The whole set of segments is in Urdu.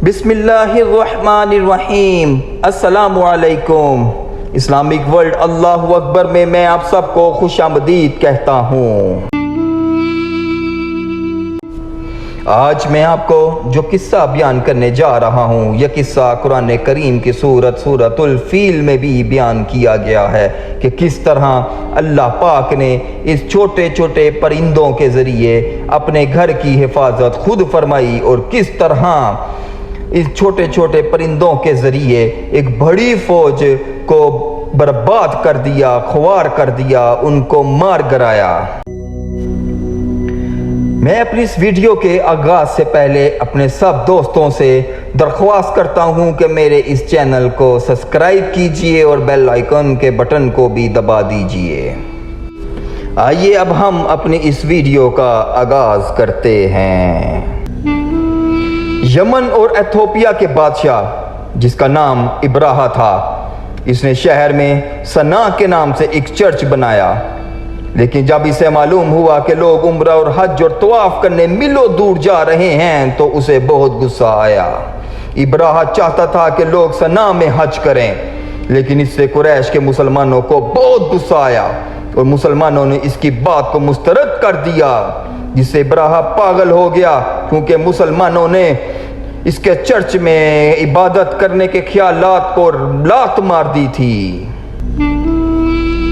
بسم اللہ الرحمن الرحیم۔ السلام علیکم۔ اسلامک ورلڈ اللہ اکبر میں آپ سب کو خوش آمدید کہتا ہوں۔ آج میں آپ کو جو قصہ بیان کرنے جا رہا ہوں، یہ قصہ قرآن کریم کی سورۃ الفیل میں بھی بیان کیا گیا ہے کہ کس طرح اللہ پاک نے اس چھوٹے چھوٹے پرندوں کے ذریعے اپنے گھر کی حفاظت خود فرمائی، اور کس طرح اس چھوٹے چھوٹے پرندوں کے ذریعے ایک بڑی فوج کو برباد کر دیا، خوار کر دیا، ان کو مار گرایا۔ میں اپنی اس ویڈیو کے آغاز سے پہلے اپنے سب دوستوں سے درخواست کرتا ہوں کہ میرے اس چینل کو سبسکرائب کیجئے اور بیل آئیکن کے بٹن کو بھی دبا دیجئے۔ آئیے اب ہم اپنی اس ویڈیو کا آغاز کرتے ہیں۔ یمن اور ایتھوپیا کے بادشاہ جس کا نام ابراہا تھا، اس نے شہر میں سنا کے نام سے ایک چرچ بنایا، لیکن جب اسے معلوم ہوا کہ لوگ عمرہ اور حج اور طواف کرنے میلوں دور جا رہے ہیں تو اسے بہت غصہ آیا۔ ابراہا چاہتا تھا کہ لوگ سنا میں حج کریں، لیکن اس سے قریش کے مسلمانوں کو بہت غصہ آیا اور مسلمانوں نے اس کی بات کو مسترد کر دیا، جس سے ابراہا پاگل ہو گیا، کیونکہ مسلمانوں نے اس کے چرچ میں عبادت کرنے کے خیالات کو لات مار دی تھی۔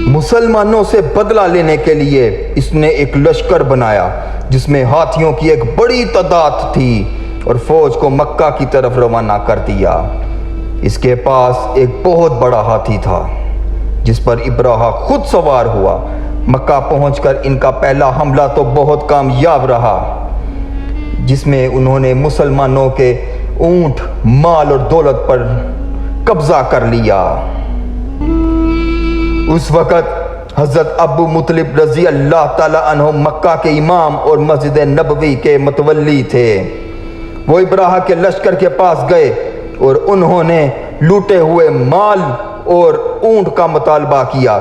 مسلمانوں سے بدلہ لینے کے لیے اس نے ایک لشکر بنایا جس میں ہاتھیوں کی ایک بڑی تعداد تھی، اور فوج کو مکہ کی طرف روانہ کر دیا۔ اس کے پاس ایک بہت بڑا ہاتھی تھا جس پر ابراہا خود سوار ہوا۔ مکہ پہنچ کر ان کا پہلا حملہ تو بہت کامیاب رہا، جس میں انہوں نے مسلمانوں کے اونٹ، مال اور دولت پر قبضہ کر لیا۔ اس وقت حضرت ابو مطلب رضی اللہ تعالی عنہ مکہ کے امام اور مسجد نبوی کے متولی تھے۔ وہ ابراہا کے لشکر کے پاس گئے اور انہوں نے لوٹے ہوئے مال اور اونٹ کا مطالبہ کیا۔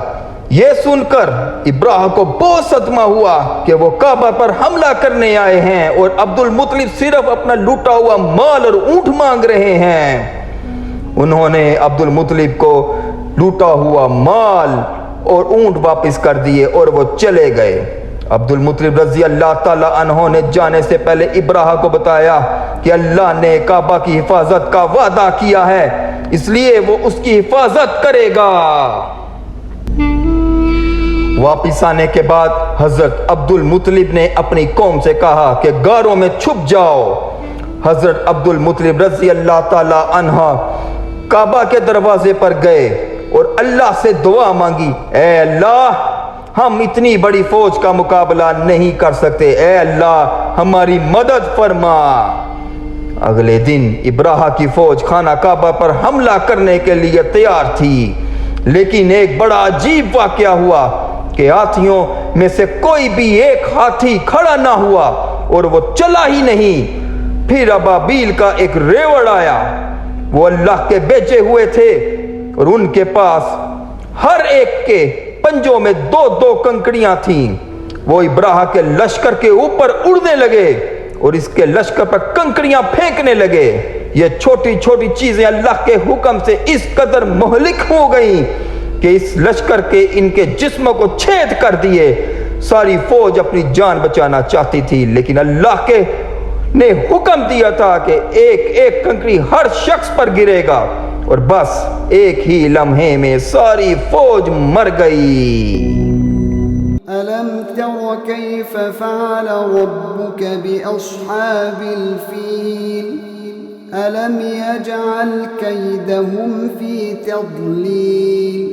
یہ سن کر ابراہا کو بہت صدمہ ہوا کہ وہ کعبہ پر حملہ کرنے آئے ہیں اور عبد المطلب صرف اپنا لوٹا ہوا مال اور اونٹ مانگ رہے ہیں۔ انہوں نے عبد المطلب کو لوٹا ہوا مال اور اونٹ واپس کر دیے اور وہ چلے گئے۔ عبد المطلب رضی اللہ تعالی عنہ نے جانے سے پہلے ابراہا کو بتایا کہ اللہ نے کعبہ کی حفاظت کا وعدہ کیا ہے، اس لیے وہ اس کی حفاظت کرے گا۔ واپس آنے کے بعد حضرت عبد المطلب نے اپنی قوم سے کہا کہ غاروں میں چھپ جاؤ۔ حضرت عبد المطلب رضی اللہ تعالی عنہ کعبہ کے دروازے پر گئے اور اللہ سے دعا مانگی، اے اللہ، ہم اتنی بڑی فوج کا مقابلہ نہیں کر سکتے، اے اللہ ہماری مدد فرما۔ اگلے دن ابراہا کی فوج خانہ کعبہ پر حملہ کرنے کے لیے تیار تھی، لیکن ایک بڑا عجیب واقعہ ہوا کہ ہاتھیوں میں سے کوئی بھی ایک ہاتھی کھڑا نہ ہوا اور وہ چلا ہی نہیں۔ پھر ابابیل کا ایک ریوڑ آیا، وہ اللہ کے بھیجے ہوئے تھے، اور ان کے پاس ہر ایک کے پنجوں میں 2 کنکریاں تھیں۔ وہ ابراہا کے لشکر کے اوپر اڑنے لگے اور اس کے لشکر پر کنکریاں پھینکنے لگے۔ یہ چھوٹی چھوٹی چیزیں اللہ کے حکم سے اس قدر مہلک ہو گئیں کہ اس لشکر کے ان کے جسموں کو چھید کر دیے۔ ساری فوج اپنی جان بچانا چاہتی تھی، لیکن اللہ کے نے حکم دیا تھا کہ ایک ایک کنکری ہر شخص پر گرے گا، اور بس ایک ہی لمحے میں ساری فوج مر گئی۔ أَلَمْ تَرَ كَيْفَ فَعَلَ رَبُّكَ بِأَصْحَابِ الْفِيلِ أَلَمْ يَجْعَلْ كَيْدَهُمْ فِي تَضْلِيلٍ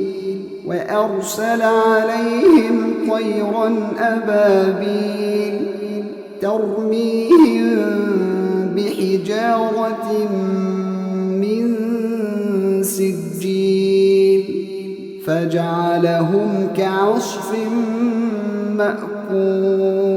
وَأَرْسَلَ عَلَيْهِمْ طَيْرًا أَبَابِيلَ تَرْمِيهِمْ بِحِجَارَةٍ مِّن سِجِّيلٍ فَجَعَلَهُمْ كَعَصْفٍ مَّأْكُولٍ